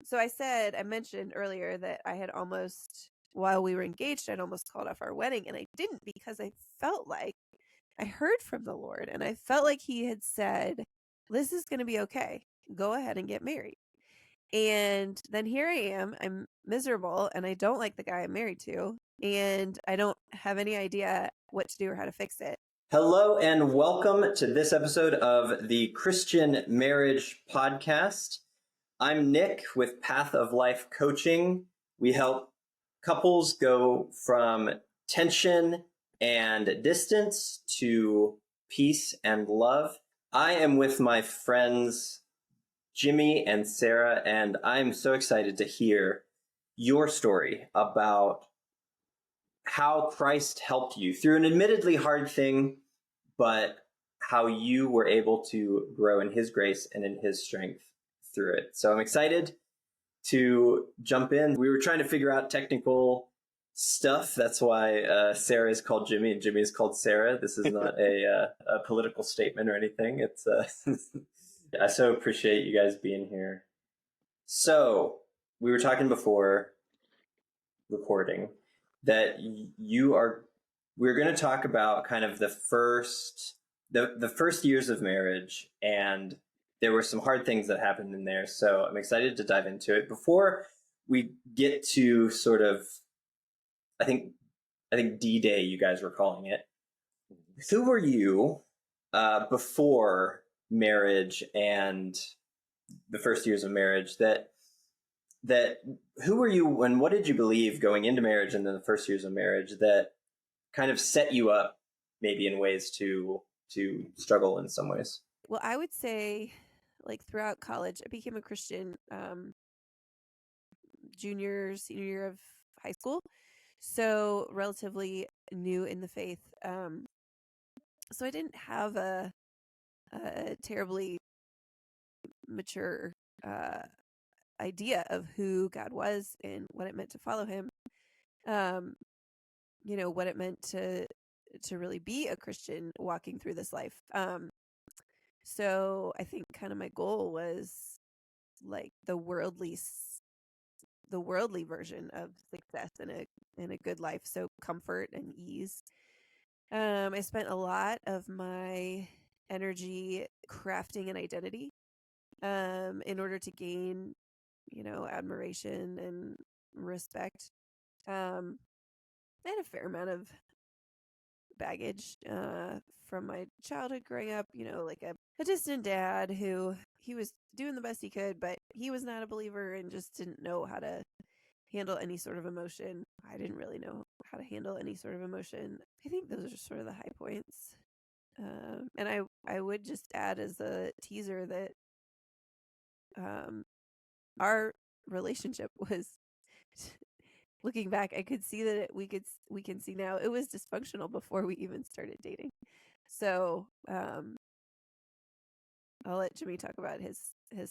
So I mentioned earlier that I had almost, while we were engaged, I'd almost called off our wedding, and I didn't because I felt like I heard from the Lord, and I felt like he had said, this is going to be okay. Go ahead and get married. And then here I am. I'm miserable, and I don't like the guy I'm married to, and I don't have any idea what to do or how to fix it. Hello and welcome to this episode of the Christian Marriage Podcast. I'm Nick with Path of Life Coaching. We help couples go from tension and distance to peace and love. I am with my friends Jimmy and Sarah, and I'm so excited to hear your story about how Christ helped you through an admittedly hard thing, but how you were able to grow in his grace and in his strength through it. So I'm excited to jump in. We were trying to figure out technical stuff. That's why Sarah is called Jimmy and Jimmy is called Sarah. This is not a political statement or anything. It's I so appreciate you guys being here. So we were talking before recording that we're going to talk about kind of the first years of marriage, and there were some hard things that happened in there. So I'm excited to dive into it. Before we get to sort of, I think D-Day, you guys were calling it. Who were you before marriage and the first years of marriage that who were you and what did you believe going into marriage and then the first years of marriage that kind of set you up maybe in ways to struggle in some ways? Well, I would say, like, throughout college, I became a Christian senior year of high school, so relatively new in the faith. So I didn't have a terribly mature idea of who God was and what it meant to follow him. What it meant to really be a Christian walking through this life. So I think kind of my goal was like the worldly version of success in a good life. So comfort and ease. I spent a lot of my energy crafting an identity in order to gain, admiration and respect. I had a fair amount of baggage from my childhood growing up, like a distant dad who he was doing the best he could, but he was not a believer and just didn't know how to handle any sort of emotion. I didn't really know how to handle any sort of emotion. I think those are sort of the high points. And I would just add as a teaser that our relationship was looking back, I could see that we can see now it was dysfunctional before we even started dating. So I'll let Jimmy talk about his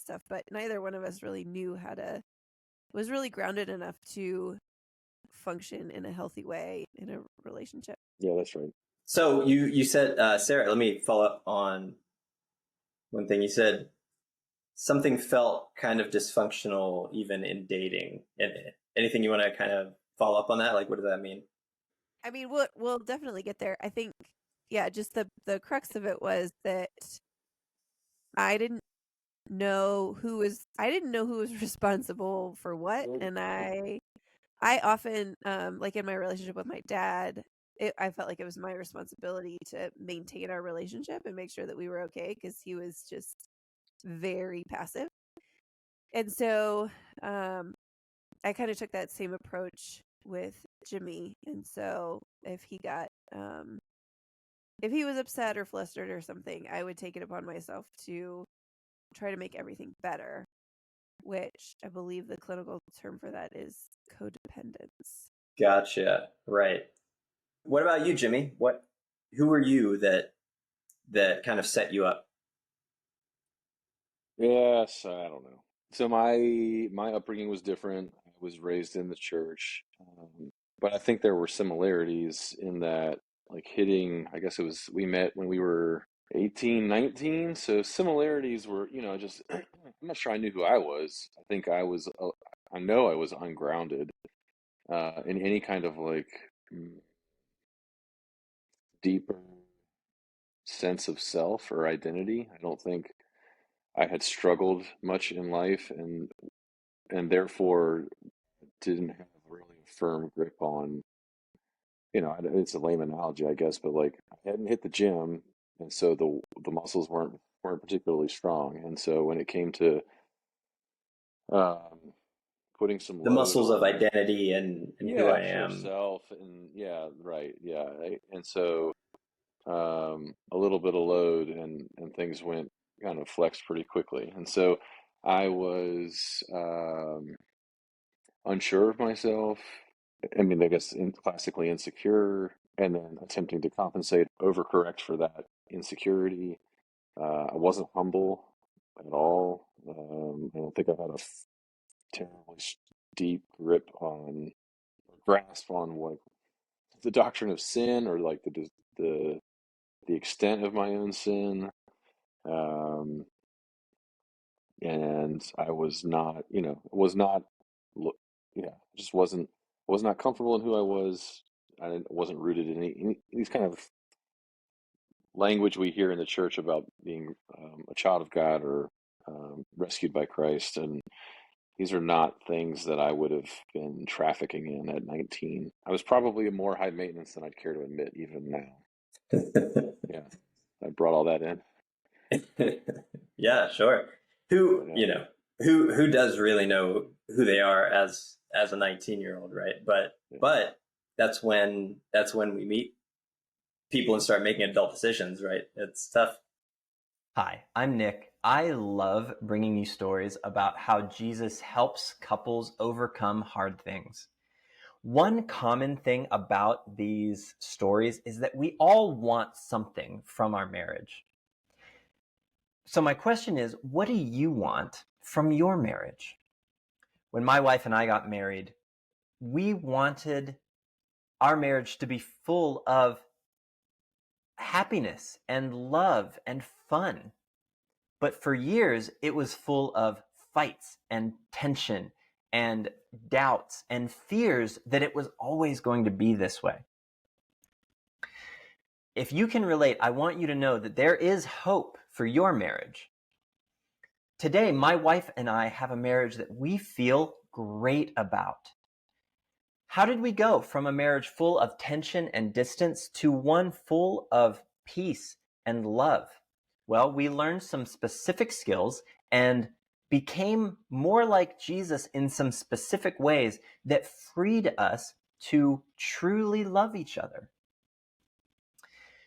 stuff, but neither one of us really knew was really grounded enough to function in a healthy way in a relationship. Yeah, that's right. So you said, Sarah, let me follow up on one thing you said. Something felt kind of dysfunctional even in dating. And anything you want to kind of follow up on that? Like, what does that mean? I mean, we'll definitely get there. I think, yeah, just the crux of it was that I didn't know who was responsible for what, and I often like in my relationship with my dad, I felt like it was my responsibility to maintain our relationship and make sure that we were okay because he was just very passive. And so I kind of took that same approach with Jimmy. And so if he was upset or flustered or something, I would take it upon myself to try to make everything better, which I believe the clinical term for that is codependence. Gotcha. Right. What about you, Jimmy? Who were you that kind of set you up? Yes, I don't know. So my upbringing was different. I was raised in the church, but I think there were similarities in that, like I guess we met when we were 18, 19. So similarities were, just I'm not sure I knew who I was. I think I know I was ungrounded in any kind of like deeper sense of self or identity. I don't think I had struggled much in life, and therefore didn't have really a firm grip on, it's a lame analogy, I guess, but like I hadn't hit the gym, and so the muscles weren't particularly strong, and so when it came to um, putting some The load muscles of on, identity and who yeah, I sure, am. self, and yeah, right, yeah, and so a little bit of load, and things went kind of flexed pretty quickly, and so I was unsure of myself. I mean, I guess classically insecure, and then attempting to compensate, overcorrect for that insecurity. I wasn't humble at all. I don't think I've had a terribly deep grip on, or grasp on, what the doctrine of sin, or like the the extent of my own sin. Um, and I was not, was not, just was not comfortable in who I was. I wasn't rooted in any these kind of language we hear in the church about being a child of God, or rescued by Christ, and these are not things that I would have been trafficking in at 19. I was probably more high maintenance than I'd care to admit, even now. Yeah, I brought all that in. Yeah, sure. Who, Yeah, you know, who does really know who they are as a 19-year-old, right? yeah. But that's when we meet people and start making adult decisions, right? It's tough. Hi, I'm Nick. I love bringing you stories about how Jesus helps couples overcome hard things. One common thing about these stories is that we all want something from our marriage. So my question is, what do you want from your marriage? When my wife and I got married, we wanted our marriage to be full of happiness and love and fun. But for years, it was full of fights and tension and doubts and fears that it was always going to be this way. If you can relate, I want you to know that there is hope for your marriage. Today, my wife and I have a marriage that we feel great about. How did we go from a marriage full of tension and distance to one full of peace and love? Well, we learned some specific skills and became more like Jesus in some specific ways that freed us to truly love each other.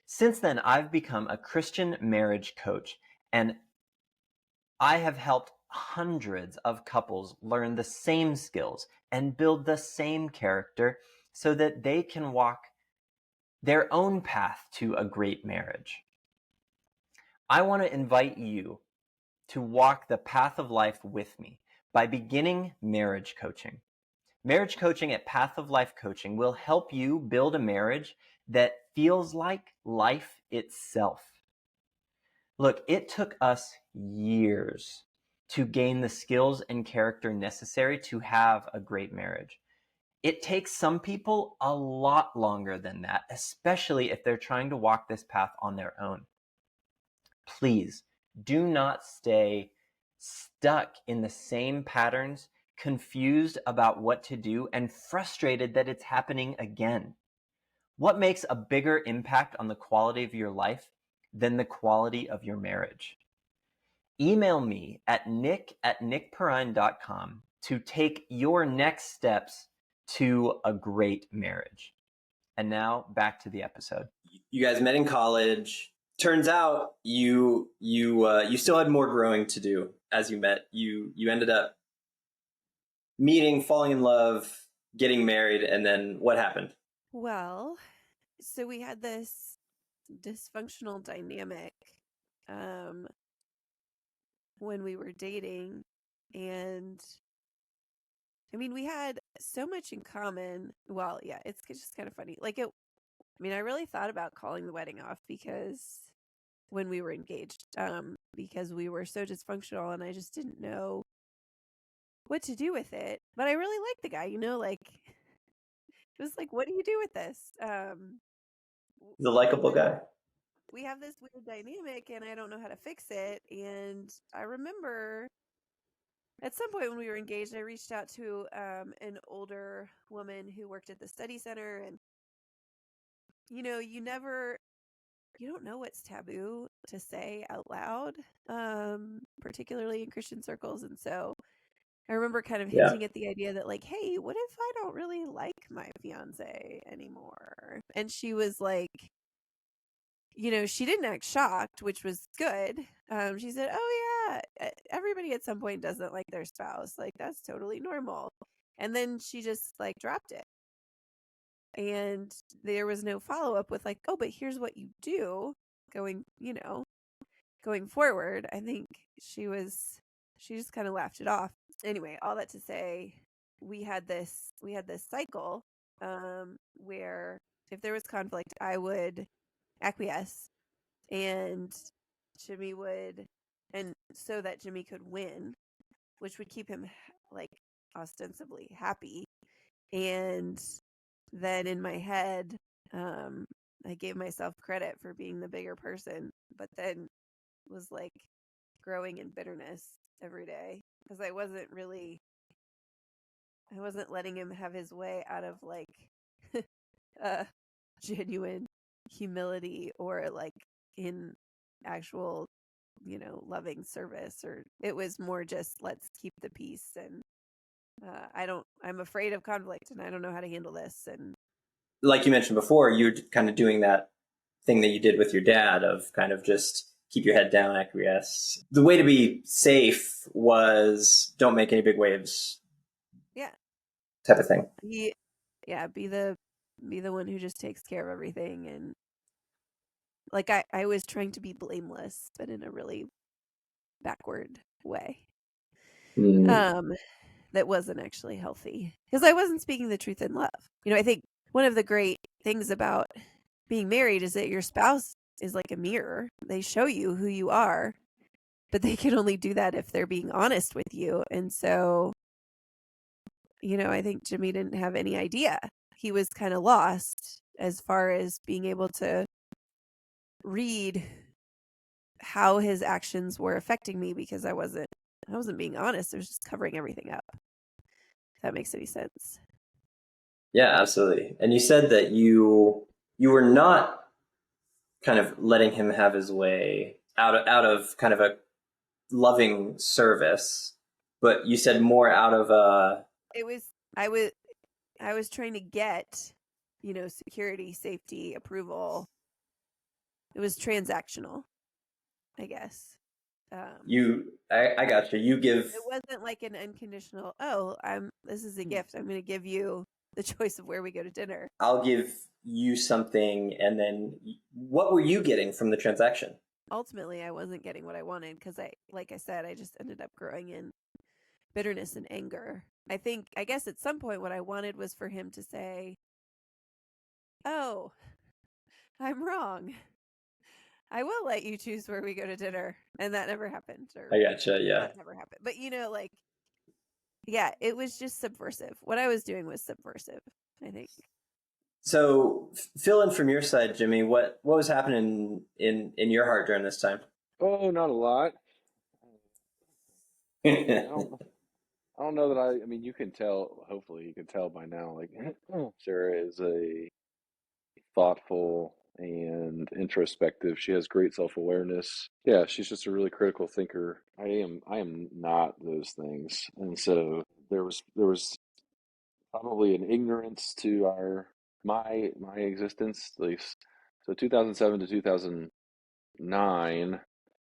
Since then, I've become a Christian marriage coach, and I have helped hundreds of couples learn the same skills and build the same character so that they can walk their own path to a great marriage. I want to invite you to walk the path of life with me by beginning marriage coaching. Marriage coaching at Path of Life Coaching will help you build a marriage that feels like life itself. Look, it took us years to gain the skills and character necessary to have a great marriage. It takes some people a lot longer than that, especially if they're trying to walk this path on their own. Please do not stay stuck in the same patterns, confused about what to do, and frustrated that it's happening again. What makes a bigger impact on the quality of your life than the quality of your marriage? Email me at nick@nickperrine.com to take your next steps to a great marriage. And now back to the episode. You guys met in college. Turns out you still had more growing to do as you met. You ended up meeting, falling in love, getting married, and then what happened? Well, so we had this dysfunctional dynamic um, when we were dating. And I mean, we had so much in common. Well, yeah, it's just kind of funny. I really thought about calling the wedding off because when we were engaged, because we were so dysfunctional and I just didn't know what to do with it. But I really liked the guy, like it was like, what do you do with this? The likable guy. We have this weird dynamic and I don't know how to fix it. And I remember at some point when we were engaged, I reached out to an older woman who worked at the study center. And, you don't know what's taboo to say out loud, particularly in Christian circles. And so I remember kind of Yeah. hinting at the idea that, like, hey, what if I don't really like my fiance anymore? And she was like, she didn't act shocked, which was good. She said, oh, yeah, everybody at some point doesn't like their spouse. Like, that's totally normal. And then she just, like, dropped it. And there was no follow up with, like, oh, but here's what you do going forward. I think she just kind of laughed it off. Anyway, all that to say, we had this cycle where if there was conflict, I would acquiesce and Jimmy would, and so that Jimmy could win, which would keep him like ostensibly happy. And then in my head, I gave myself credit for being the bigger person, but then was like growing in bitterness every day because I wasn't letting him have his way out of like genuine humility or like in actual loving service. Or it was more just, let's keep the peace. And I'm afraid of conflict and I don't know how to handle this. And like you mentioned before, you're kind of doing that thing that you did with your dad of kind of just keep your head down, acquiesce. The way to be safe was don't make any big waves. Yeah. Type of thing. Be the one who just takes care of everything. And like I was trying to be blameless, but in a really backward way. That wasn't actually healthy because I wasn't speaking the truth in love. I think one of the great things about being married is that your spouse is like a mirror. They show you who you are, but they can only do that if they're being honest with you. And so, I think Jimmy didn't have any idea. He was kind of lost as far as being able to read how his actions were affecting me because I wasn't being honest. I was just covering everything up. If that makes any sense. Yeah, absolutely. And you said that you were not kind of letting him have his way out of kind of a loving service, but you said more out of a. I was trying to get, security, safety, approval. It was transactional, I guess. I got you. You give. It wasn't like an unconditional, oh, this is a gift. I'm going to give you the choice of where we go to dinner. I'll give you something, and then what were you getting from the transaction? Ultimately, I wasn't getting what I wanted because like I said, I just ended up growing in bitterness and anger. I guess at some point what I wanted was for him to say, oh, I'm wrong. I will let you choose where we go to dinner. And that never happened. I gotcha, yeah. That never happened. But yeah, it was just subversive. What I was doing was subversive, I think. So fill in from your side, Jimmy. What was happening in your heart during this time? Oh, not a lot. I don't know that I mean, you can tell, hopefully you can tell by now, like Sarah is a thoughtful and introspective. She has great self-awareness. Yeah, she's just a really critical thinker. I am not those things. And so there was probably an ignorance to my existence, at least. So 2007 to 2009,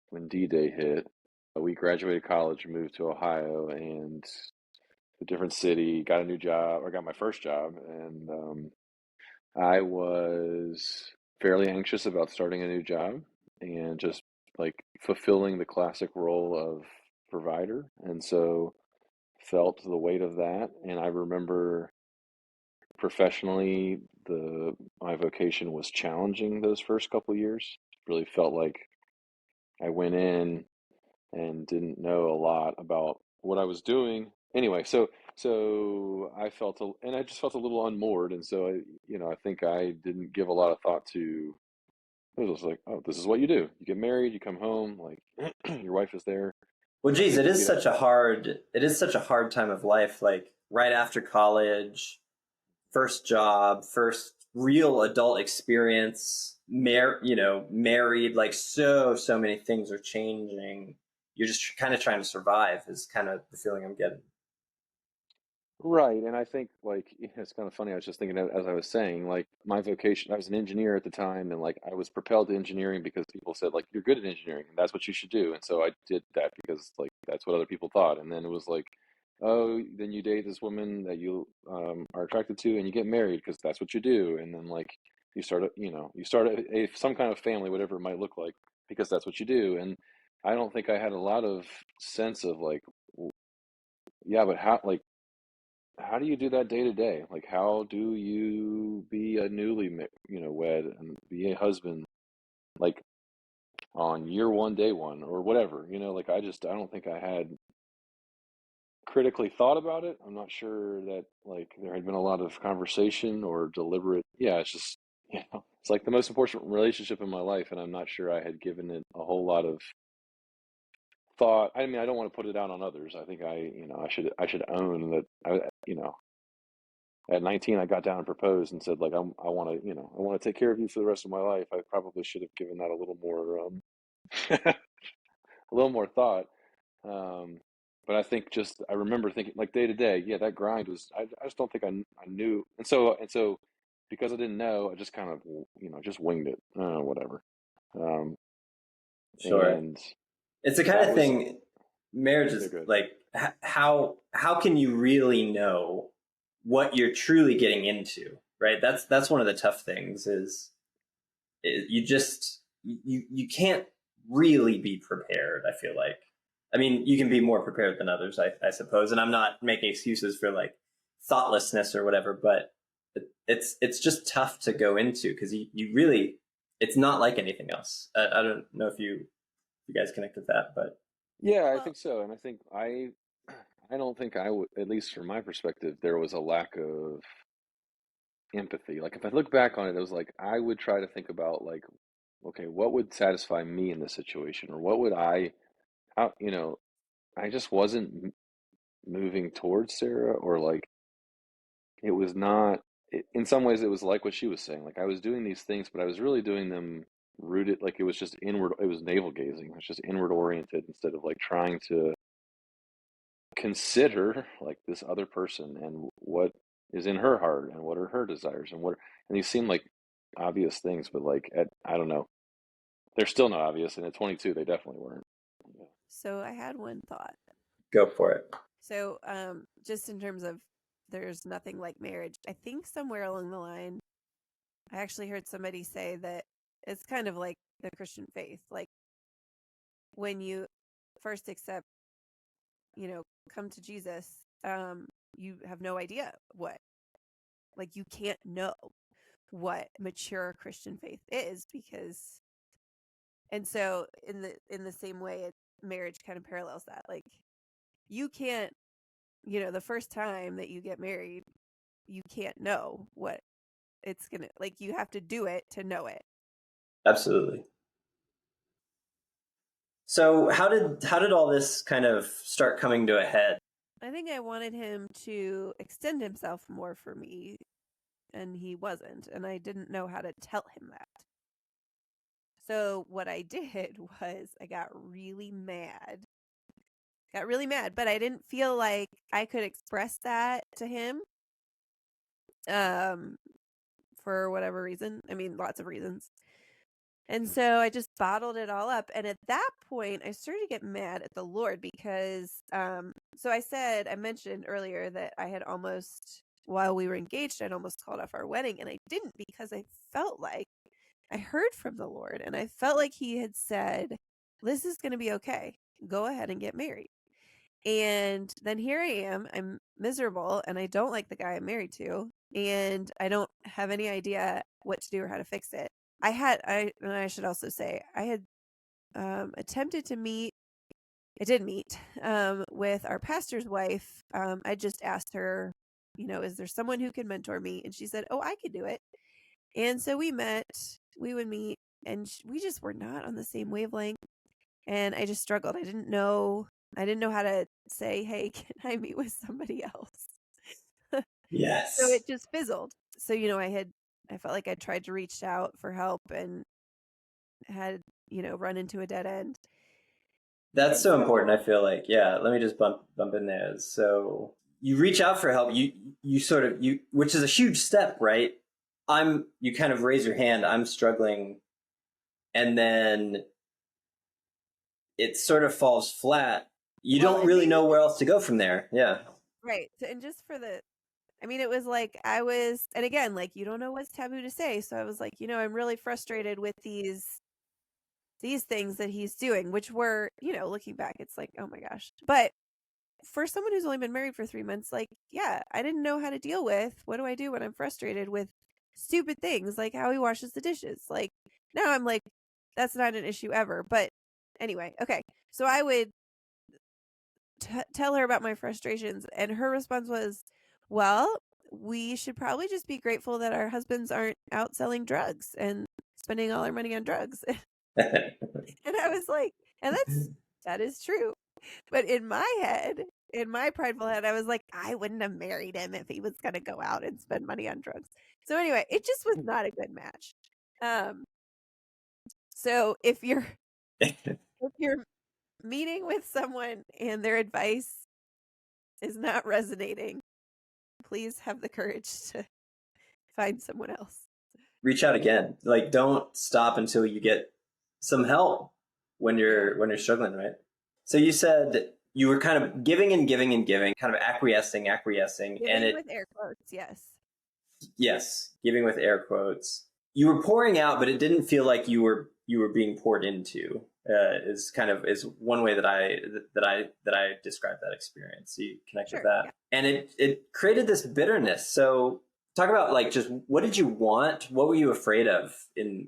when D-Day hit, we graduated college, moved to Ohio, and a different city, got a new job, or got my first job, and I was fairly anxious about starting a new job and just like fulfilling the classic role of provider. And so felt the weight of that. And I remember professionally, my vocation was challenging those first couple years. Really felt like I went in and didn't know a lot about what I was doing. Anyway, so I just felt a little unmoored, and so I think I didn't give a lot of thought to. It was like, oh, this is what you do. You get married, you come home, like your wife is there. Well, I geez, think it is such a hard time of life, like right after college, first job, first real adult experience, married, like so many things are changing. You're just kind of trying to survive is kind of the feeling I'm getting. Right, and I think it's kind of funny. I was just thinking as I was saying, like my vocation, I was an engineer at the time, and like I was propelled to engineering because people said like you're good at engineering, and that's what you should do. And so I did that because like that's what other people thought. And then it was like, oh, then you date this woman that you are attracted to, and you get married because that's what you do. And then like you start some kind of family, whatever it might look like, because that's what you do. And I don't think I had a lot of sense of like, yeah, but how do you do that day to day? Like, how do you be a wed and be a husband, like on year one, day one, or whatever? Like I don't think I had critically thought about it. I'm not sure that like there had been a lot of conversation or deliberate. Yeah, it's just, it's like the most important relationship in my life, and I'm not sure I had given it a whole lot of thought. I mean, I don't want to put it out on others. I think I should own that. At 19, I got down and proposed and said, like, I want to, I want to take care of you for the rest of my life. I probably should have given that a little more, a little more thought. But I think I remember thinking, like, day to day, yeah, that grind was, I just don't think I knew. And so because I didn't know, I just kind of, just winged it, whatever. Um, Sure. and It's the kind that of was, thing, marriage yeah, is good. like, how can you really know what you're truly getting into, right? That's one of the tough things is you can't really be prepared, I feel like. I mean, you can be more prepared than others, I suppose, and I'm not making excuses for like thoughtlessness or whatever, but it's just tough to go into because you really, it's not like anything else. I don't know if you guys connect with that, but Yeah, I Well, think so. And I think I don't think I would, at least from my perspective, there was a lack of empathy. Like if I look back on it, it was like I would try to think about like, okay, what would satisfy me in this situation, or what would how, I just wasn't moving towards Sarah, or like it was not. In some ways, it was like what she was saying. Like I was doing these things, but I was really doing them rooted. Like it was just inward. It was navel gazing. It was just inward oriented instead of like trying to consider like this other person and what is in her heart and what are her desires and these seem like obvious things, but like I don't know, they're still not obvious, and at 22 they definitely weren't. Yeah. so I had one thought. go for it. So, just in terms of there's nothing like marriage, I think somewhere along the line, I actually heard somebody say that it's kind of like the Christian faith. Like when you first accept, come to Jesus, you have no idea like you can't know what mature Christian faith is because, and so in the same way, marriage kind of parallels that. Like you can't, the first time that you get married, you can't know what it's gonna like. You have to do it to know it. Absolutely. So how did all this kind of start coming to a head? I think I wanted him to extend himself more for me, and he wasn't, and I didn't know how to tell him that. So what I did was I got really mad. But I didn't feel like I could express that to him. For whatever reason. I mean, lots of reasons. And so I just bottled it all up. And at that point, I started to get mad at the Lord because, so I mentioned earlier that I had almost, while we were engaged, I'd almost called off our wedding. And I didn't because I felt like I heard from the Lord and I felt like He had said, this is going to be okay. Go ahead and get married. And then here I am. I'm miserable and I don't like the guy I'm married to. And I don't have any idea what to do or how to fix it. And I should also say, I had attempted to meet, I did meet with our pastor's wife. I just asked her, is there someone who can mentor me? And she said, oh, I could do it. And so we would meet, and we just were not on the same wavelength. And I just struggled. I didn't know how to say, hey, can I meet with somebody else? Yes. So it just fizzled. So, I felt like I tried to reach out for help and had, run into a dead end. That's so important. I feel like, yeah, let me just bump in there. So you reach out for help, you sort of, which is a huge step, right? You kind of raise your hand, I'm struggling. And then it sort of falls flat. You don't really know where else to go from there. Yeah. Right. And just for it was like and again, like, you don't know what's taboo to say. So I was like, I'm really frustrated with these things that he's doing, which were, looking back, it's like, oh my gosh. But for someone who's only been married for 3 months, like, yeah, I didn't know how to deal with, what do I do when I'm frustrated with stupid things like how he washes the dishes? Like, now I'm like, that's not an issue ever. But anyway, okay. So I would tell her about my frustrations, and her response was, well, we should probably just be grateful that our husbands aren't out selling drugs and spending all our money on drugs. And I was like, and that is true. But in my head, in my prideful head, I was like, I wouldn't have married him if he was going to go out and spend money on drugs. So anyway, it just was not a good match. So if you're meeting with someone and their advice is not resonating, please have the courage to find someone else. Reach out again. Like, don't stop until you get some help when you're struggling, right? So you said you were kind of giving and giving and giving, kind of acquiescing, Giving and with air quotes, yes. Yes, giving with air quotes. You were pouring out, but it didn't feel like you were being poured into. Is one way that I describe that experience. So you connect with that, yeah. And it created this bitterness. So talk about, like, just what did you want? What were you afraid of in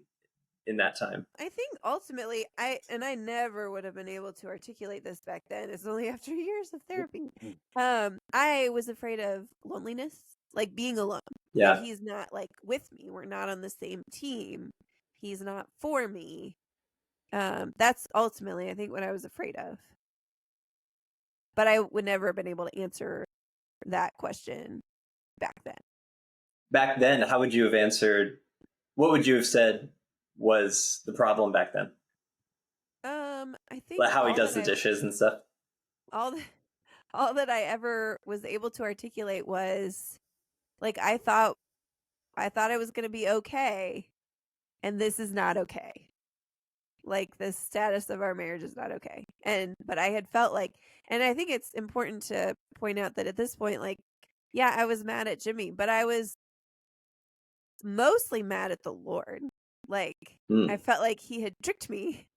that time? I think ultimately, I never would have been able to articulate this back then. It's only after years of therapy. I was afraid of loneliness, like being alone. Yeah. That he's not, like, with me. We're not on the same team. He's not for me. That's ultimately, I think, what I was afraid of. But I would never have been able to answer that question back then. Back then, how would you have answered? What would you have said was the problem back then? I think Like how he does the dishes and stuff. All that I ever was able to articulate was, like, I thought it was going to be okay, and this is not okay. Like, the status of our marriage is not okay. But I had felt like, and I think it's important to point out that at this point, like, yeah, I was mad at Jimmy, but I was mostly mad at the Lord. Like, I felt like he had tricked me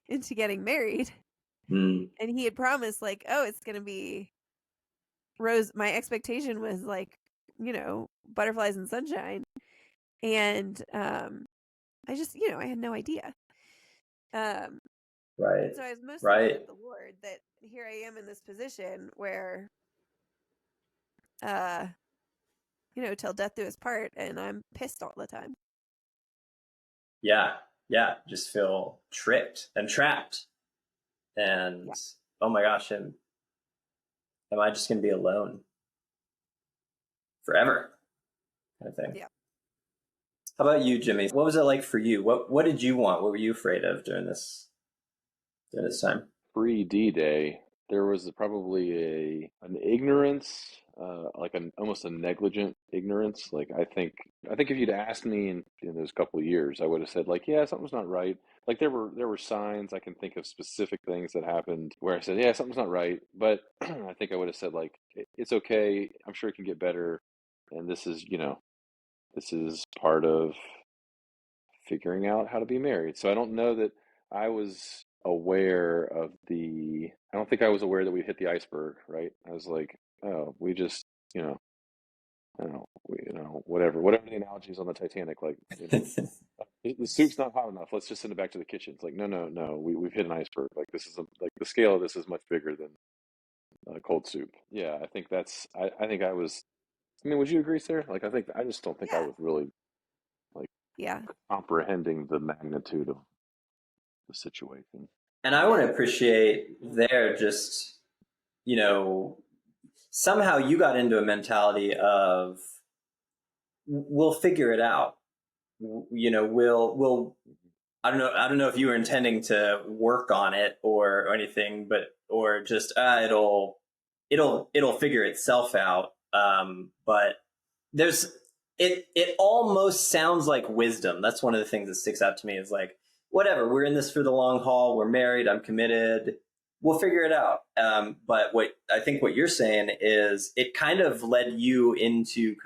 into getting married. And he had promised, like, oh, it's going to be rose. My expectation was, like, butterflies and sunshine. And I just, I had no idea. Right. So I was mostly mad at the Lord that here I am in this position where, till death do us part, and I'm pissed all the time. Yeah. Yeah. Just feel tricked and trapped. And oh my gosh, am I just going to be alone forever? Kind of thing. Yeah. How about you, Jimmy? What was it like for you? What did you want? What were you afraid of during this time? Pre-D-Day, there was probably an ignorance, like almost a negligent ignorance. Like I think if you'd asked me in those couple of years, I would have said, like, yeah, something's not right. Like there were signs. I can think of specific things that happened where I said, yeah, something's not right. But I think I would have said, like, it's okay. I'm sure it can get better. And this is part of figuring out how to be married. So I don't know that I was aware of I don't think I was aware that we hit the iceberg, right? I was like, oh, we just, whatever the analogies on the Titanic, like, the soup's not hot enough. Let's just send it back to the kitchen. It's like, no. We've hit an iceberg. Like, this is like the scale of this is much bigger than cold soup. Yeah, I think that's. I think I was. I mean, would you agree, Sarah? Like, I just don't think I Yeah. was really like Yeah. comprehending the magnitude of the situation. And I want to appreciate there just, somehow you got into a mentality of we'll figure it out. We'll I don't know if you were intending to work on it or anything, or just it'll figure itself out. But there's it almost sounds like wisdom. That's one of the things that sticks out to me is like, whatever, we're in this for the long haul. We're married. I'm committed. We'll figure it out. But what you're saying is it kind of led you into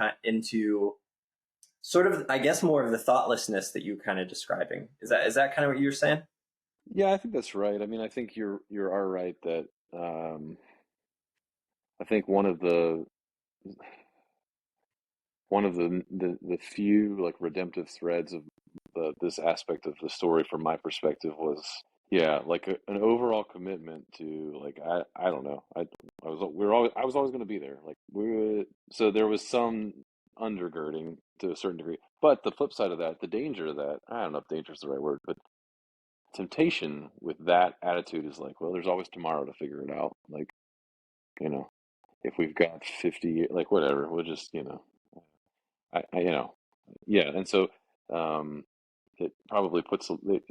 sort of, I guess, more of the thoughtlessness that you're kind of describing. Is that kind of what you're saying? Yeah, I think that's right. I mean, I think you are right that I think one of the few like redemptive threads of this aspect of the story from my perspective was, yeah, like an overall commitment to, like, I don't know, I was always going to be there, like, so there was some undergirding to a certain degree, but the flip side of that, the danger of that, I don't know if danger is the right word, but temptation with that attitude is like, well, there's always tomorrow to figure it out, like, if we've got 50 years, like, whatever, we'll just, yeah, and so um, it probably it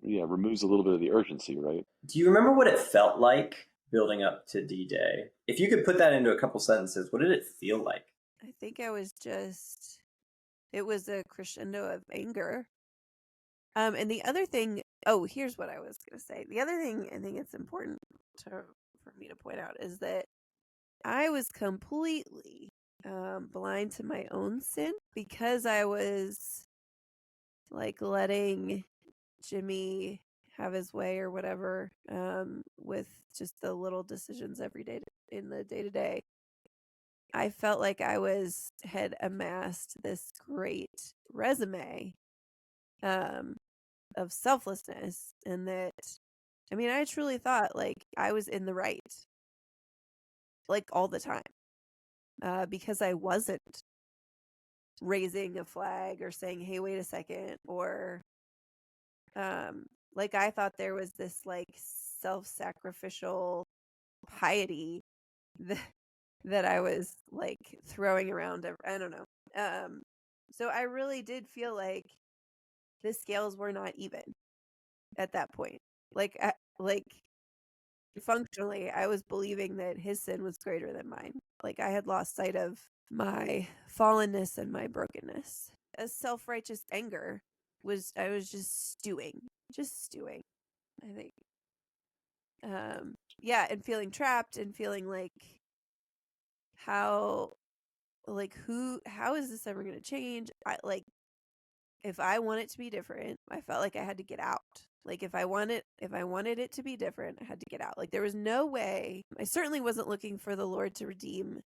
yeah, removes a little bit of the urgency, right? Do you remember what it felt like building up to D-Day? If you could put that into a couple sentences, what did it feel like? I think it was a crescendo of anger. And the other thing, here's what I was going to say. The other thing I think it's important for me to point out is that I was completely blind to my own sin because I was like letting Jimmy have his way or whatever, with just the little decisions every day in the day to day. I felt like had amassed this great resume of selflessness, and that, I mean, I truly thought like I was in the right, like all the time, because I wasn't raising a flag or saying, "Hey, wait a second," or like I thought there was this like self-sacrificial piety that I was like throwing around. I don't know. So I really did feel like the scales were not even at that point. Like functionally, I was believing that his sin was greater than mine. Like I had lost sight of my fallenness and my brokenness. A self-righteous anger I was just stewing, I think. Yeah, and feeling trapped and feeling like how how is this ever going to change? If I want it to be different, I felt like I had to get out. Like if I wanted it to be different, I had to get out. Like there was no way. I certainly wasn't looking for the Lord to redeem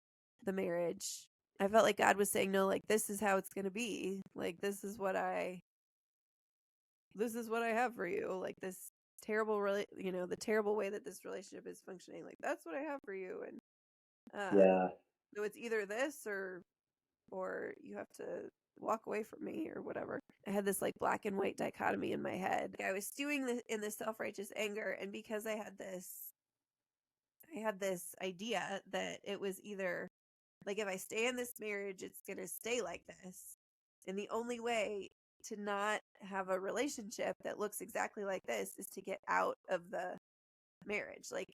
the marriage. I felt like God was saying, no, like this is how it's going to be. Like this is what I have for you. Like this terrible the terrible way that this relationship is functioning. Like that's what I have for you. And Yeah. so it's either this or you have to walk away from me or whatever. I had this like black and white dichotomy in my head. I was stewing in this self-righteous anger, and because I had this idea that it was either like if I stay in this marriage, it's going to stay like this. And the only way to not have a relationship that looks exactly like this is to get out of the marriage. Like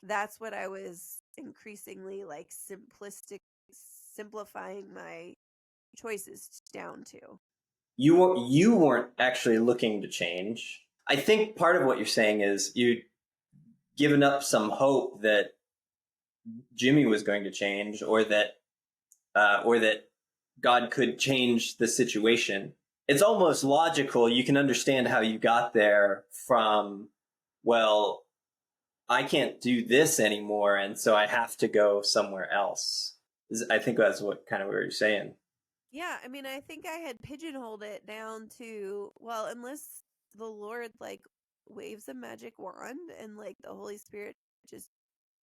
that's what I was increasingly like simplifying my choices down to. You weren't actually looking to change. I think part of what you're saying is you'd given up some hope that Jimmy was going to change, or that God could change the situation. It's almost logical. You can understand how you got there from, well, I can't do this anymore, and so I have to go somewhere else. I think that's what you're saying. Yeah, I mean, I think I had pigeonholed it down to, well, unless the Lord like waves a magic wand and like the Holy Spirit just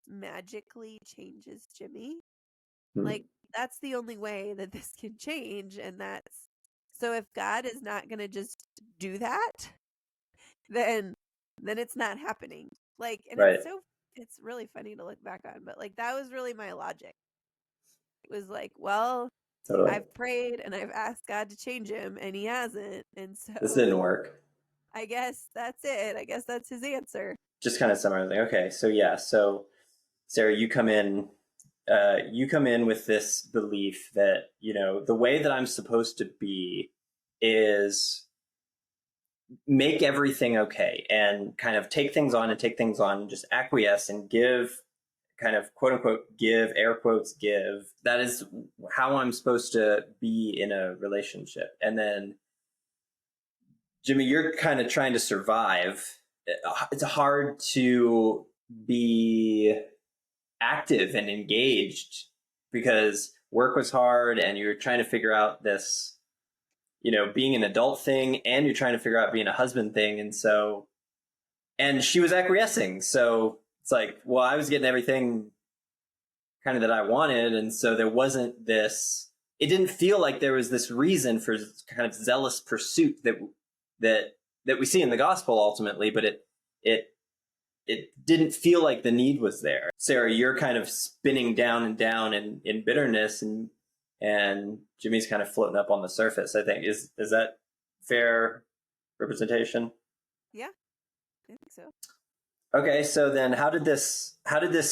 magically changes Jimmy, like that's the only way that this can change. And that's so if God is not going to just do that, then it's not happening. Like, and Right. it's really funny to look back on, but like that was really my logic. It was like, well, Totally. I've prayed and I've asked God to change him and he hasn't. And This so didn't work. I guess that's it. I guess that's his answer. Just kind of summarizing. Okay, so yeah, so Sarah, you come in with this belief that, the way that I'm supposed to be is make everything okay and kind of take things on and just acquiesce and give, kind of quote unquote give, air quotes give. That is how I'm supposed to be in a relationship. And then Jimmy, you're kind of trying to survive. It's hard to be active and engaged because work was hard and you're trying to figure out this, being an adult thing, and you're trying to figure out being a husband thing. And she was acquiescing. So it's like, well, I was getting everything kind of that I wanted. And so there wasn't this, it didn't feel like there was this reason for kind of zealous pursuit that we see in the gospel ultimately, but it didn't feel like the need was there. Sarah, you're kind of spinning down and down in bitterness, and Jimmy's kind of floating up on the surface, I think. Is that fair representation? Yeah, I think so. Okay, so then how did this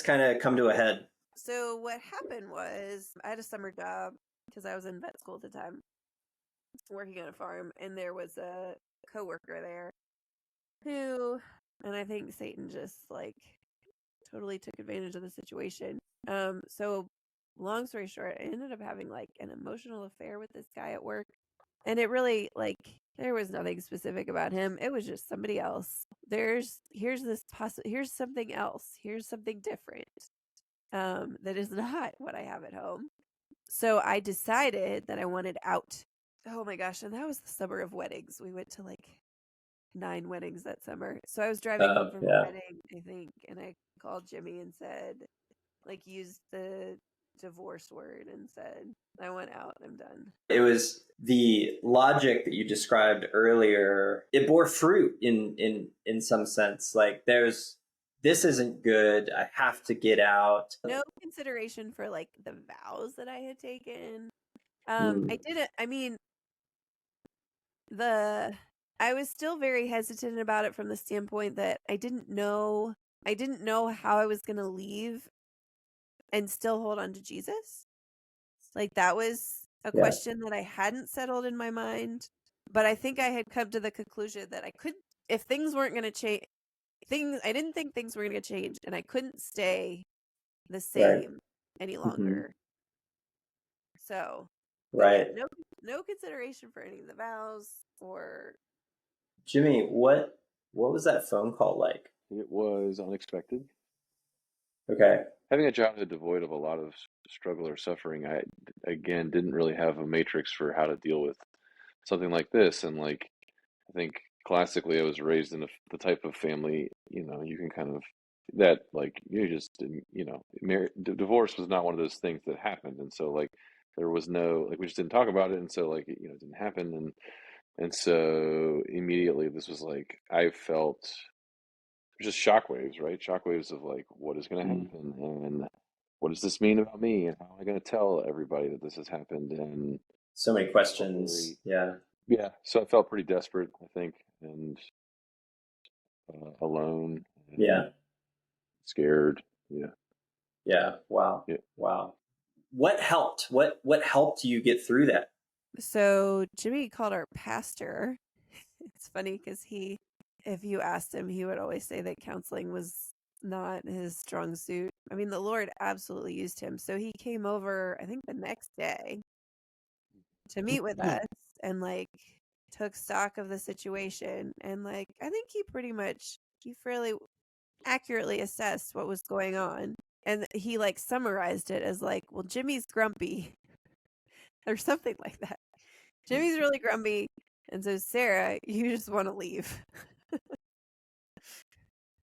kind of come to a head? So what happened was I had a summer job because I was in vet school at the time, working on a farm, and there was a coworker there who, and I think Satan just like totally took advantage of the situation. So long story short, I ended up having like an emotional affair with this guy at work. And it really like there was nothing specific about him. It was just somebody else. Here's something else. Here's something different. That is not what I have at home. So I decided that I wanted out. Oh my gosh, and that was the summer of weddings. We went to like 9 weddings that summer. So I was driving home from a wedding, I think, and I called Jimmy and said, like, used the divorce word and said, I want out. I'm done. It was the logic that you described earlier. It bore fruit in some sense. Like this isn't good. I have to get out. No consideration for like the vows that I had taken. I didn't. I mean, I was still very hesitant about it from the standpoint that I didn't know how I was going to leave and still hold on to Jesus. Like that was a question that I hadn't settled in my mind, but I think I had come to the conclusion that I could, if things weren't going to change, I didn't think things were going to change, and I couldn't stay the same any longer. So, right. Yeah, no consideration for any of the vows or. Jimmy, what was that phone call like? It was unexpected. Okay. Having a childhood devoid of a lot of struggle or suffering, I, again, didn't really have a matrix for how to deal with something like this. And like, I think classically, I was raised in the type of family, you can kind of, that like, you just didn't, divorce was not one of those things that happened. And so like, there was no, like, we just didn't talk about it. And so like, it didn't happen. And so immediately this was like, I felt just shockwaves, right? Shockwaves of like, what is going to happen, and what does this mean about me, and how am I going to tell everybody that this has happened? And so many questions. Yeah. So I felt pretty desperate, I think, and alone. And scared. Yeah. Wow. Yeah. Wow. What helped? What helped you get through that? So Jimmy called our pastor. It's funny because if you asked him, he would always say that counseling was not his strong suit. I mean, the Lord absolutely used him. So he came over, I think the next day to meet with us and like took stock of the situation. And like, I think he fairly accurately assessed what was going on. and he like summarized it as like, well, Jimmy's grumpy or something like that. Jimmy's really grumpy, and so Sarah, you just want to leave.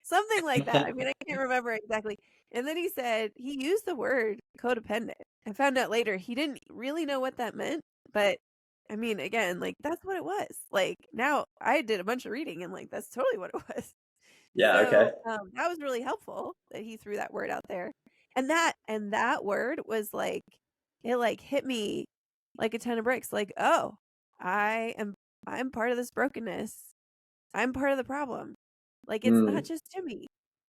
Something like that. I mean, I can't remember exactly. And then he said he used the word codependent. I found out later he didn't really know what that meant, but I mean, again, like that's what it was. Like now I did a bunch of reading and like that's totally what it was. Yeah, okay. So that was really helpful that he threw that word out there. And that word was like it like hit me like a ton of bricks. Like, oh, I'm part of this brokenness. I'm part of the problem. Like it's not Mm, just Jimmy.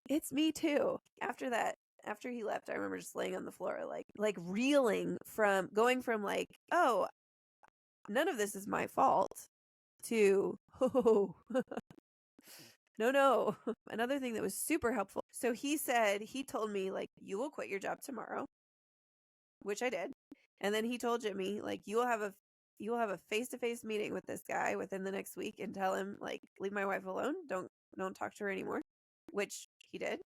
It's me too. After that, after he left, I remember just laying on the floor like reeling from going from like, oh, none of this is my fault to oh no. Another thing that was super helpful. So he told me like you will quit your job tomorrow, which I did. And then he told Jimmy like you will have a face-to-face meeting with this guy within the next week and tell him like leave my wife alone. Don't talk to her anymore, which he did.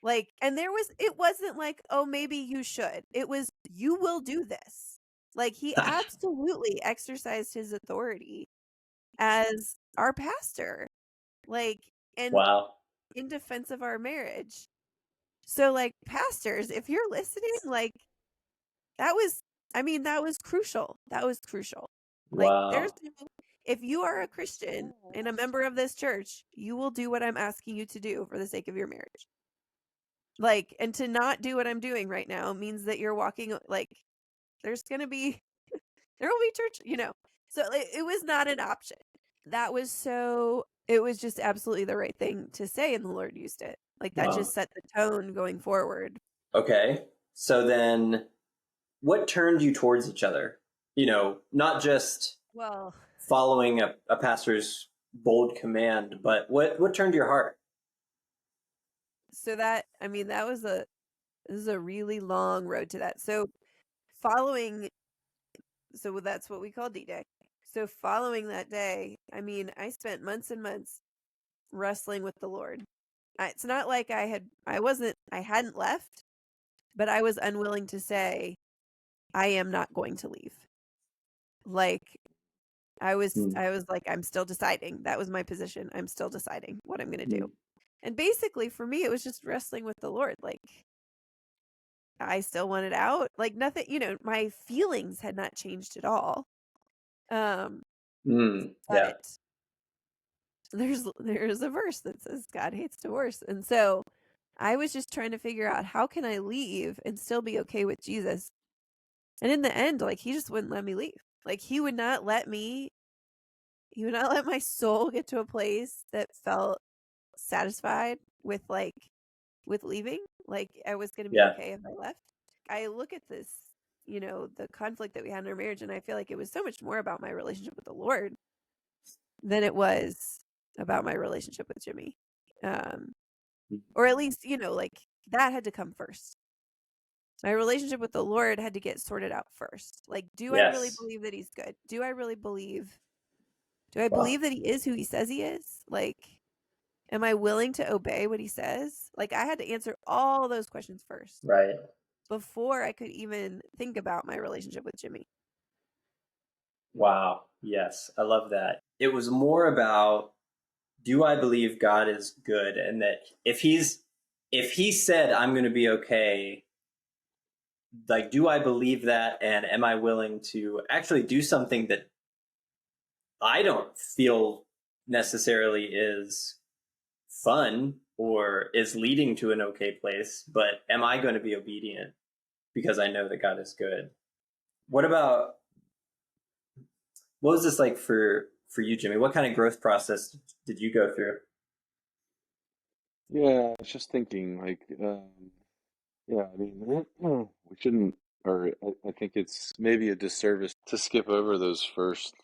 Like and it wasn't like, "Oh, maybe you should." It was, "You will do this." Like he absolutely exercised his authority as our pastor. Like and wow. in defense of our marriage. So like pastors, if you're listening, like that was that was crucial. That was crucial. Like Wow. if you are a Christian and a member of this church, you will do what I'm asking you to do for the sake of your marriage. Like, and to not do what I'm doing right now means that you're walking like there's gonna be there will be church, So it was not an option. It was just absolutely the right thing to say, and the Lord used it. Like that Wow. just set the tone going forward. Okay. So then what turned you towards each other? Not just Well, following a pastor's bold command, but what turned your heart? so this is a really long road to that. Following, so that's what we call D-Day. So following that day, I spent months and months wrestling with the Lord. It's not like I hadn't left, but I was unwilling to say, I am not going to leave. Like, Mm, I was like, I'm still deciding. That was my position. I'm still deciding what I'm going to do. mm, And basically for me, it was just wrestling with the Lord. Like, I still wanted out. Like, nothing, my feelings had not changed at all. yeah. But there's a verse that says God hates divorce. And so I was just trying to figure out how can I leave and still be okay with Jesus. And in the end, like he just wouldn't let me leave. Like he would not let my soul get to a place that felt satisfied with with leaving. Like I was going to be Yeah. okay if I left. I look at this, the conflict that we had in our marriage, and I feel like it was so much more about my relationship with the Lord than it was about my relationship with Jimmy. Or at least, like that had to come first. My relationship with the Lord had to get sorted out first. Like, do I really Yes. believe that he's good? Do I believe Wow. that he is who he says he is? Like, am I willing to obey what he says? Like, I had to answer all those questions first Right. before I could even think about my relationship with Jimmy. Wow. Yes. I love that. It was more about, do I believe God is good, and that if he said I'm going to be okay, like, do I believe that, and am I willing to actually do something that I don't feel necessarily is fun or is leading to an okay place, but am I going to be obedient because I know that God is good? What about what was this like for you, Jimmy? What kind of growth process did you go through? Yeah, I was just thinking, like, yeah, I mean, we shouldn't, or I think it's maybe a disservice to skip over those first.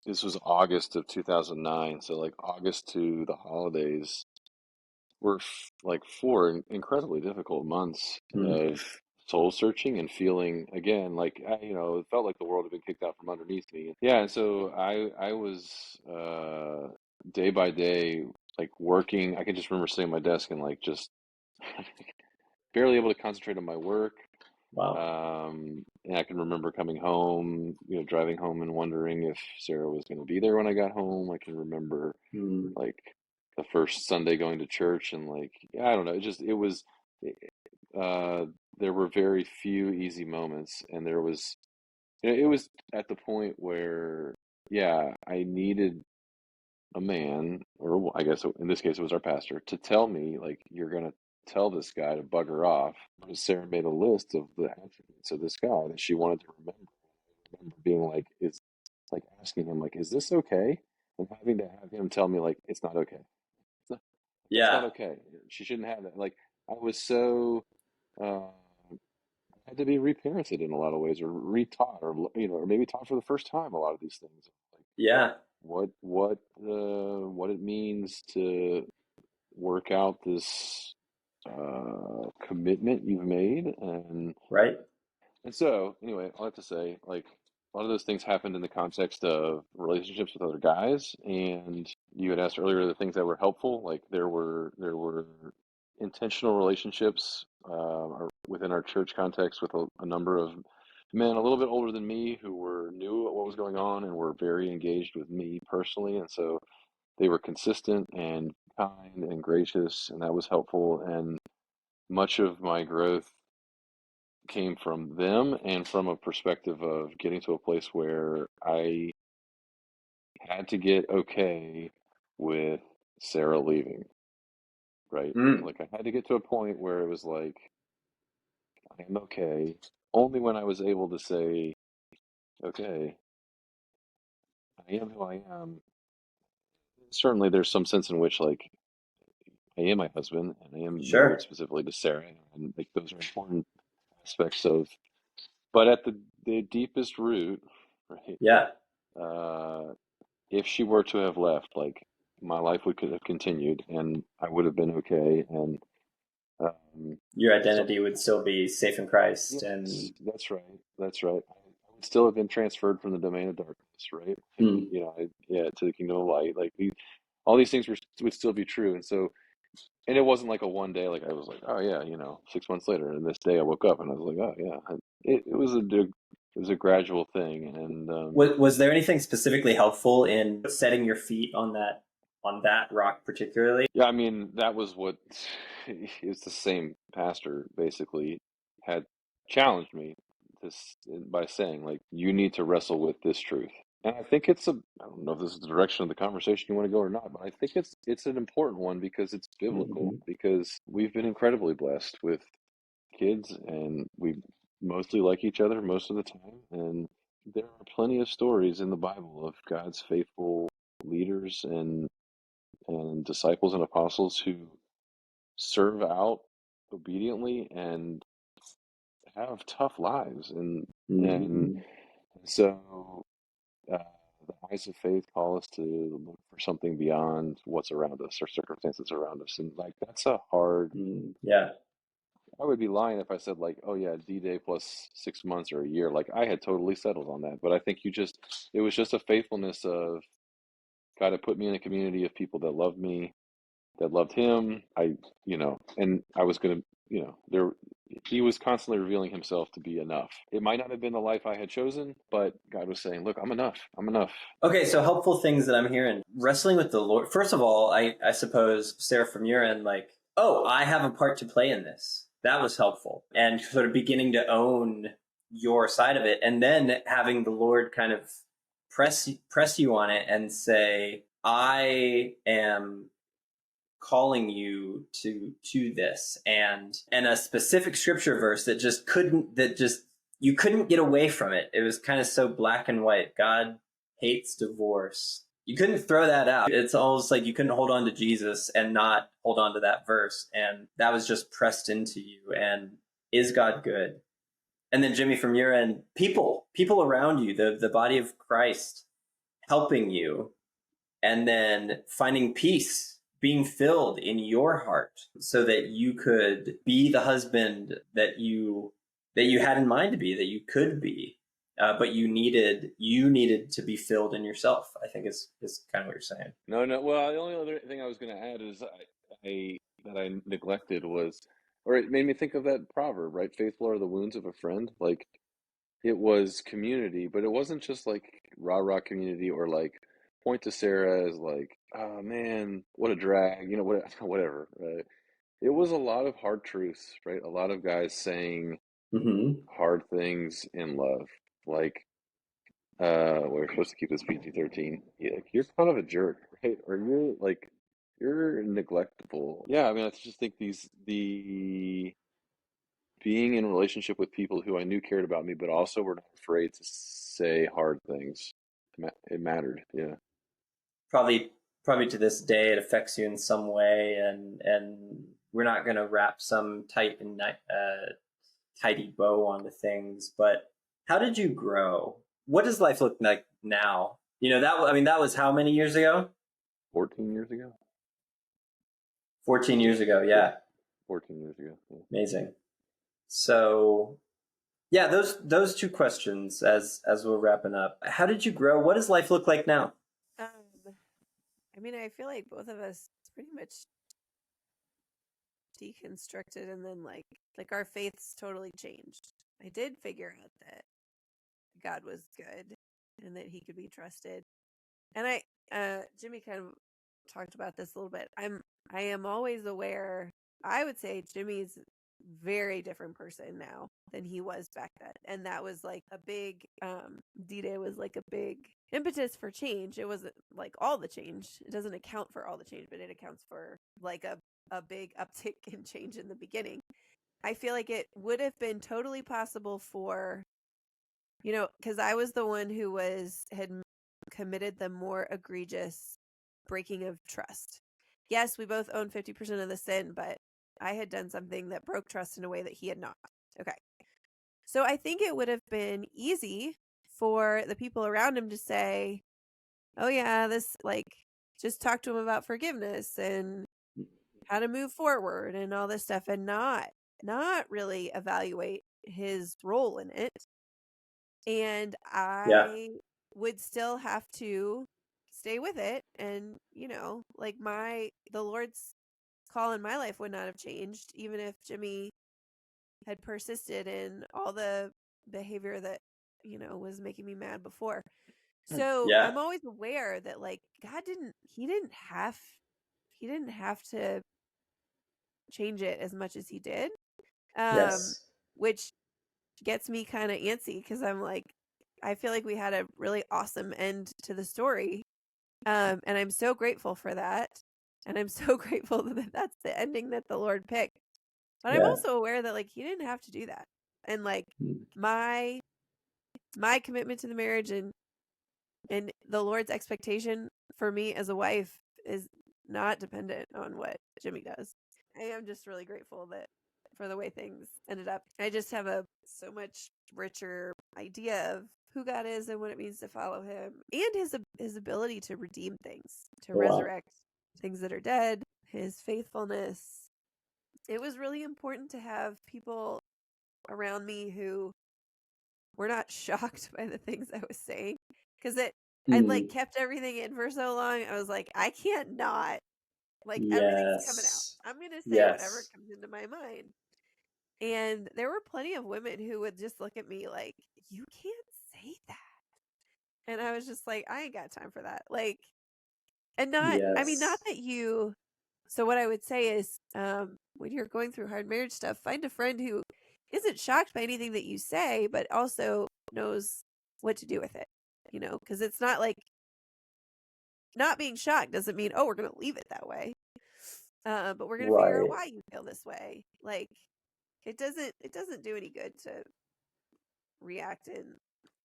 This was August of 2009, so like August to the holidays were like four incredibly difficult months Mm, of soul searching and feeling again like it felt like the world had been kicked out from underneath me. Yeah, and so I was day by day like working. I can just remember sitting at my desk and like just barely able to concentrate on my work. Wow. And I can remember coming home, driving home and wondering if Sarah was going to be there when I got home. I can remember Mm. like the first Sunday going to church and like, I don't know, uh, there were very few easy moments, and it was at the point where, yeah, I needed a man, or I guess in this case it was our pastor, to tell me, like, you're going to tell this guy to bugger off. Sarah made a list of the attributes of this guy that she wanted to remember. I remember being like, it's like asking him, like, is this okay? And having to have him tell me, like, it's not okay. It's not, that's not Yeah. okay. She shouldn't have that. Like, I was so, uh, had to be reparented in a lot of ways, or retaught, or maybe taught for the first time a lot of these things. Like, Yeah. what it means to work out this commitment you've made, Right. and so anyway, I have to say, like, a lot of those things happened in the context of relationships with other guys, and you had asked earlier the things that were helpful. Like, there were intentional relationships within our church context with a number of men a little bit older than me who knew what was going on and were very engaged with me personally, and so they were consistent and kind and gracious, and that was helpful. And much of my growth came from them and from a perspective of getting to a place where I had to get okay with Sarah leaving, right? Mm. Like, I had to get to a point where it was like, I am okay. Only when I was able to say, okay, I am who I am. Certainly, there's some sense in which, like, I am my husband and I am married Sure. specifically to Sarah, and like those are important aspects of. But at the deepest root, right? Yeah. Uh, if she were to have left, like, my life could have continued, and I would have been okay. And Your so, identity would still be safe in Christ, yes, and that's right. That's right. I would still have been transferred from the domain of darkness, right? And mm. yeah, to the kingdom of light. Like, all these things would still be true. And so, and it wasn't like a one day, like I was like, oh yeah, 6 months later, and this day I woke up and I was like, oh yeah. And it was a gradual thing, and Was there anything specifically helpful in setting your feet on that rock particularly? yeah, I mean, that was what it's the same pastor basically had challenged me by saying, like, you need to wrestle with this truth. And I think I don't know if this is the direction of the conversation you want to go or not, but I think it's an important one because it's biblical, Hmm. because we've been incredibly blessed with kids, and we mostly like each other most of the time. And there are plenty of stories in the Bible of God's faithful leaders and disciples and apostles who serve out obediently and have tough lives, and Hmm. so uh, the eyes of faith call us to look for something beyond what's around us or circumstances around us, and like, that's a hard. Mm. Yeah. I would be lying if I said, like, oh yeah, D-Day plus 6 months or a year. Like, I had totally settled on that, but I think it was just a faithfulness of God had put me in a community of people that loved me, that loved him. And I was going to, he was constantly revealing himself to be enough. It might not have been the life I had chosen, but God was saying, look, I'm enough. I'm enough. Okay, so helpful things that I'm hearing. Wrestling with the Lord. First of all, I suppose, Sarah, from your end, like, oh, I have a part to play in this. That was helpful. And sort of beginning to own your side of it. And then having the Lord kind of press you on it and say, I am calling you to this, and a specific scripture verse that you couldn't get away from it. It was kind of so black and white. God hates divorce. You couldn't throw that out. It's almost like you couldn't hold on to Jesus and not hold on to that verse, and that was just pressed into you. And is God good? And then, Jimmy, from your end, people around you, the body of Christ helping you, and then finding peace, being filled in your heart so that you could be the husband that you had in mind to be, that you could be, but you needed to be filled in yourself. I think is kind of what you're saying. No, no. Well, the only other thing I was going to add is I that I neglected was Or it made me think of that proverb, right? Faithful are the wounds of a friend. Like it was community, but it wasn't just like rah rah community or like point to Sarah as like, oh man, what a drag, whatever. Right? It was a lot of hard truths, right? A lot of guys saying Hmm. hard things in love, like, we're supposed to keep this PG-13. Yeah, like, you're kind of a jerk, right? Or you're like, you're neglectful. Yeah, I mean, I just think the being in a relationship with people who I knew cared about me, but also were not afraid to say hard things. It mattered. Yeah. Probably to this day it affects you in some way, and we're not going to wrap some tidy bow onto things. But how did you grow? What does life look like now? That was how many years ago? 14 years ago? 14 years ago, Yeah, yeah. 14 years ago. Yeah. Amazing. So yeah, those two questions as we're wrapping up. How did you grow? What does life look like now? I mean, I feel like both of us pretty much deconstructed, and then like our faiths totally changed. I did figure out that God was good and that he could be trusted. And Jimmy kind of talked about this a little bit. I am always aware. I would say Jimmy's very different person now than he was back then. And that was like a big D-Day was like a big impetus for change. It wasn't like all the change. It doesn't account for all the change, but it accounts for like a big uptick in change in the beginning. I feel like it would have been totally possible for, because I was the one who had committed the more egregious breaking of trust. Yes, we both own 50% of the sin, but I had done something that broke trust in a way that he had not. Okay. So I think it would have been easy for the people around him to say, oh yeah, this just talk to him about forgiveness and how to move forward and all this stuff, and not really evaluate his role in it. And Yeah. I would still have to stay with it, and the Lord's call in my life would not have changed even if Jimmy had persisted in all the behavior that was making me mad before. So Yeah. I'm always aware that God he didn't have to change it as much as he did, Yes. which gets me kind of antsy because I'm like, I feel like we had a really awesome end to the story. And I'm so grateful for that. And I'm so grateful that that's the ending that the Lord picked. But I'm Yeah. also aware that he didn't have to do that. And my commitment to the marriage and the Lord's expectation for me as a wife is not dependent on what Jimmy does. I am just really grateful that for the way things ended up. I just have a so much richer idea of who God is and what it means to follow him, and his ability to redeem things, to Wow. resurrect things that are dead, his faithfulness. It was really important to have people around me who were not shocked by the things I was saying, because I'd kept everything in for so long. I was like, I can't not. Everything's coming out. Yes. I'm going to say whatever Yes. comes into my mind. And there were plenty of women who would just look at me like, you can't say that. And I was just like, I ain't got time for that. And not Yes. that you. So what I would say is, when you're going through hard marriage stuff, find a friend who isn't shocked by anything that you say, but also knows what to do with it. Because it's not like not being shocked doesn't mean, oh, we're going to leave it that way. But we're going to figure out Right. why you feel this way. It doesn't do any good to react in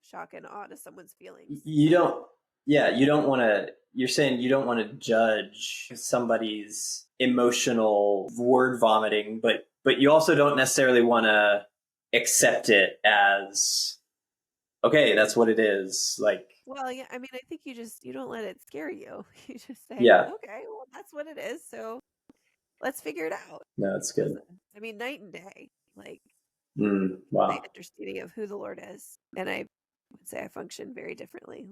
shock and awe to someone's feelings. You don't. Yeah, you don't want to. You're saying you don't want to judge somebody's emotional word vomiting, but you also don't necessarily want to accept it as okay. That's what it is. Well, yeah, I mean, I think you don't let it scare you. You just say, Yeah. okay, well, that's what it is. So let's figure it out. No, it's 'Cause, good. I mean, night and day, my Wow. understanding of who the Lord is, and I would say I function very differently.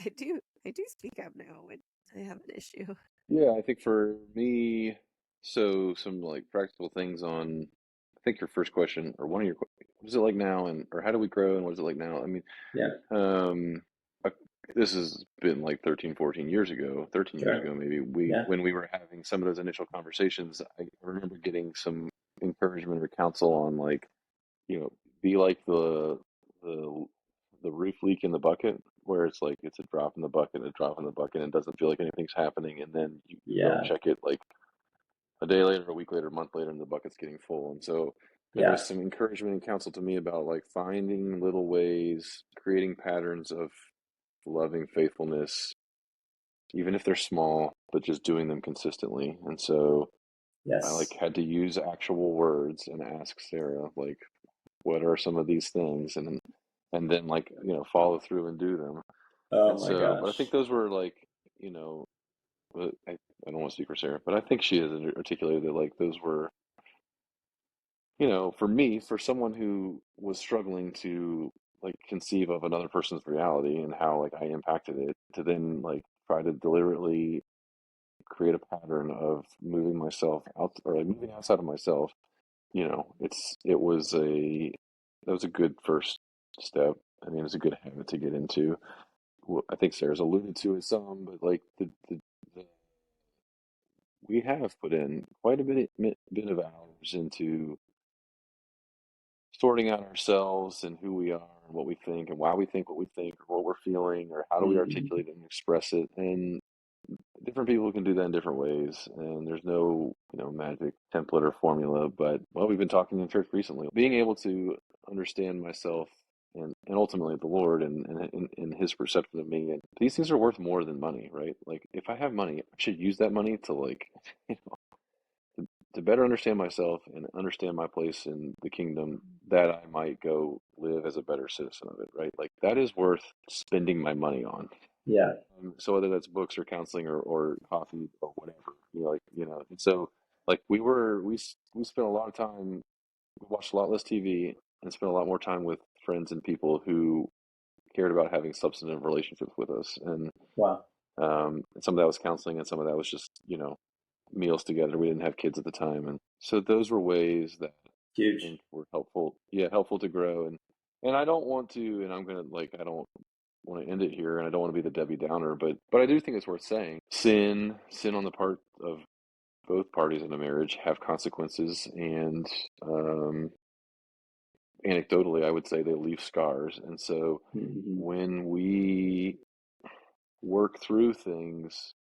I do speak up now when I have an issue. Yeah, I think for me, so some like practical things on think your first question, or one of your, what is it like now, and or how do we grow, and what is it like now? I mean, Yeah. uh, this has been like 13 years ago Sure. maybe, Yeah. when we were having some of those initial conversations, I remember getting some encouragement or counsel on, like, be like the the roof leak in the bucket, where it's like it's a drop in the bucket, a drop in the bucket, and it doesn't feel like anything's happening, and then you go and Yeah. check it like a day later, a week later, a month later, and the bucket's getting full. And so there Yeah. was some encouragement and counsel to me about like finding little ways, creating patterns of loving faithfulness, even if they're small, but just doing them consistently. And so I like Yes. had to use actual words and ask Sarah, like, what are some of these things? And then, like, follow through and do them. Oh And my so, but I think gosh. those were like, but I don't want to speak for Sarah, but I think she has articulated that, like, those were, for me, for someone who was struggling to like conceive of another person's reality and how like I impacted it, to then like try to deliberately create a pattern of moving myself out, or like moving outside of myself. That was a good first step. I mean, it's a good habit to get into. Well, I think Sarah's alluded to it some, but like the we have put in quite a bit of hours into sorting out ourselves and who we are and what we think and why we think what we think, or what we're feeling, or how do we Mhm. articulate it and express it. And different people can do that in different ways, and there's no magic template or formula. But, well, we've been talking in church recently, being able to understand myself and ultimately the Lord, and his perception of me, and these things are worth more than money, right? Like, if I have money, I should use that money to, like, to better understand myself and understand my place in the kingdom, that I might go live as a better citizen of it, right? Like, that is worth spending my money on. Yeah. So whether that's books or counseling, or coffee or whatever, and so, like, we spent a lot of time, we watched a lot less TV and spent a lot more time with friends and people who cared about having substantive relationships with us. Wow. And some of that was counseling, and some of that was just, meals together. We didn't have kids at the time. And so those were ways that I Huge. think were helpful. Yeah, helpful to grow. And I don't want to, and I'm gonna, like, I don't want to end it here, and I don't want to be the Debbie Downer, but I do think it's worth saying. Sin on the part of both parties in a marriage have consequences, and anecdotally, I would say they leave scars. And so Mhm. when we work through things,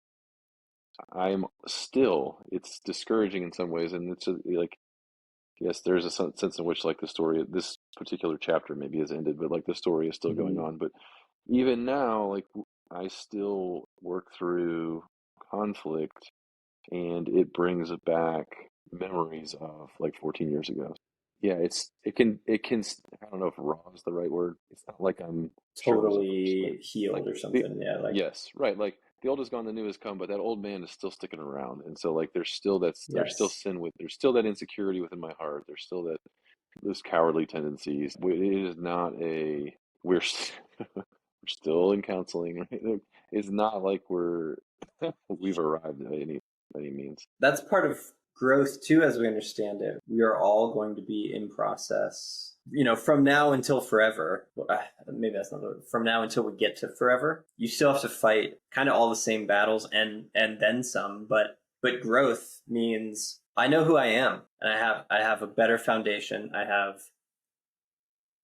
it's discouraging in some ways, and it's like, yes, there's a sense in which, like, this particular chapter maybe has ended, but like the story is still going Mhm. on. But even now, like, I still work through conflict, and it brings back memories of like 14 years ago. Yeah, it can. I don't know if raw is the right word. It's not like I'm sure it was the first, like, Totally healed or the something. Yeah. Like, yes, right. Like, the old is gone, the new has come, but that old man is still sticking around, and so, like, there's still yes. sin there's still that insecurity within my heart. There's still those cowardly tendencies. It is not a we're we're still in counseling, right? It's not like we've arrived at any means. That's part of growth too, as we understand it. We are all going to be in process, from now until forever. Maybe that's not the word. From now until we get to forever, you still have to fight kind of all the same battles, and then some. But growth means I know who I am, and I have a better foundation. I have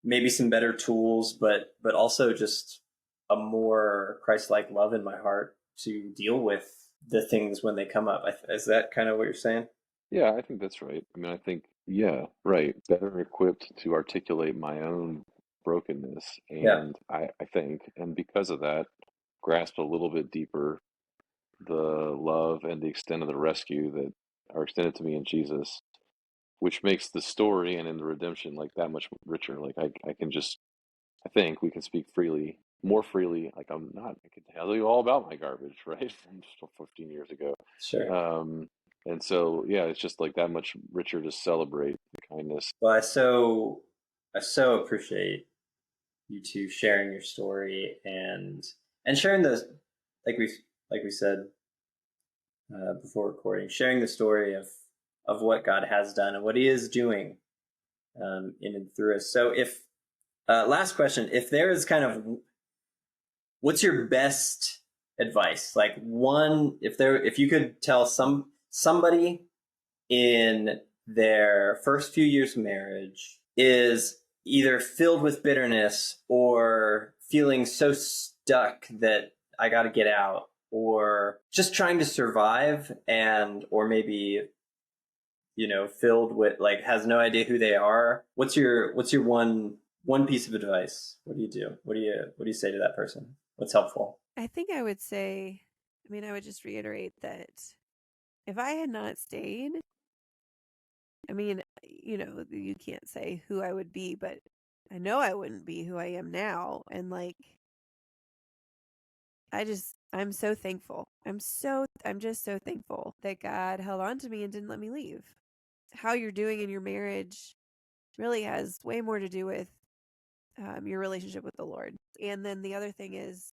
maybe some better tools, but also just a more Christ-like love in my heart to deal with the things when they come up. Is that kind of what you're saying? Yeah, I think that's right. I mean, I think, yeah, right. Better equipped to articulate my own brokenness, Yeah. and I think, and because of that, grasp a little bit deeper the love and the extent of the rescue that are extended to me in Jesus, which makes the story and in the redemption, like, that much richer. Like, I can just, I think we can speak freely, more freely. Like, I can tell you all about my garbage, right? From 15 years ago. Sure. Um, and so, yeah, it's just like that much richer to celebrate the kindness. Well, I so appreciate you two sharing your story and sharing the like we said before recording, sharing the story of what God has done and what He is doing in and through us. So if last question, if there is kind of, what's your best advice? Like if you could tell somebody in their first few years of marriage is either filled with bitterness or feeling so stuck that I got to get out, or just trying to survive, or maybe, filled with, like, has no idea who they are. What's your one piece of advice? What do you do? What do you say to that person? What's helpful? I think I would say, I would just reiterate that if I had not stayed, you can't say who I would be, but I know I wouldn't be who I am now. And like, I'm so thankful. I'm just so thankful that God held on to me and didn't let me leave. How you're doing in your marriage really has way more to do with your relationship with the Lord. And then the other thing is,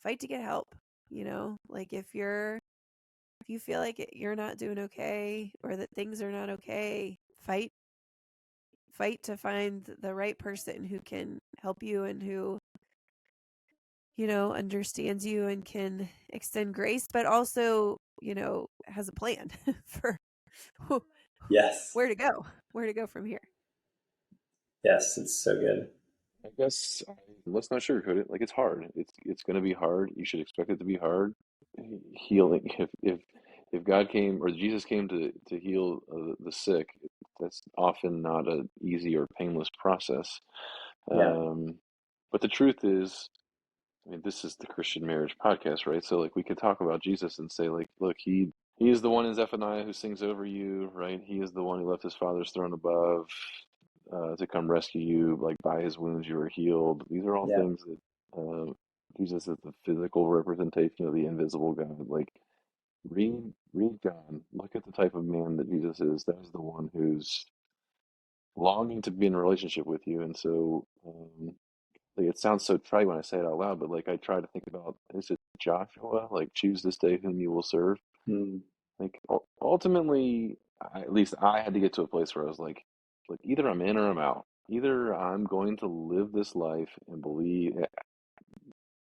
fight to get help. Like if you feel like you're not doing okay, or that things are not okay, fight to find the right person who can help you and who understands you and can extend grace, but also has a plan for Yes. where to go from here. Yes, it's so good. I guess let's not sugarcoat it. Like, it's hard. It's going to be hard. You should expect it to be hard. Healing. If God came, or Jesus came to heal the sick, that's often not an easy or painless process. Yeah. But the truth is, this is the Christian Marriage Podcast, right? So, like, we could talk about Jesus and say, like, look, he is the one in Zephaniah who sings over you, right? He is the one who left his Father's throne above to come rescue you. Like, by his wounds you are healed. These are all Yeah. things that Jesus is the physical representation of the invisible God. Like, read God. Look at the type of man that Jesus is. That is the one who's longing to be in a relationship with you. And so, like, it sounds so trite when I say it out loud, but like, I try to think about, is it Joshua? Like, choose this day whom you will serve. Like, ultimately, at least I had to get to a place where I was like, either I'm in or I'm out. Either I'm going to live this life and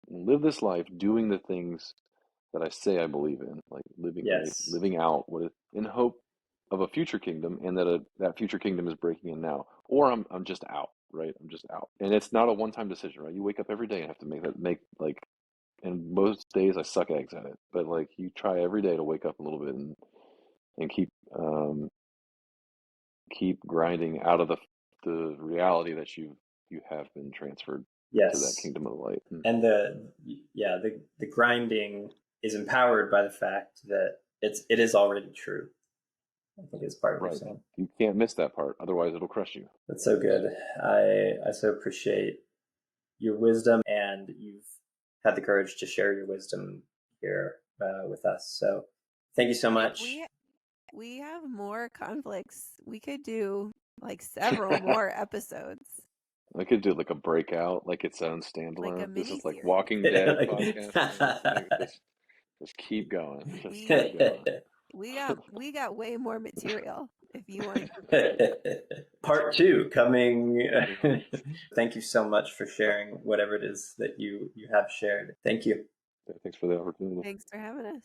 live this life doing the things that I say I believe in, like living right, Yes. living out in hope of a future kingdom, and that future kingdom is breaking in now, or I'm just out, right? I'm just out, and it's not a one-time decision, right? You wake up every day and have to make and most days I suck eggs at it, but like, you try every day to wake up a little bit and keep grinding out of the reality that you have been transferred to that Yes. kingdom of light. And the grinding is empowered by the fact that it is already true. I think it's part of what you're saying. You can't miss that part, otherwise it'll crush you. That's so good. I so appreciate your wisdom, and you've had the courage to share your wisdom here with us. So thank you so much. We have more conflicts. We could do like several more episodes. I could do like a breakout, like its own standalone. Like a this is like mini-series. Walking Dead podcast. Just keep going. Just keep going. We got way more material if you want. Part 2 coming. Thank you so much for sharing whatever it is that you have shared. Thank you. Thanks for the opportunity. Thanks for having us.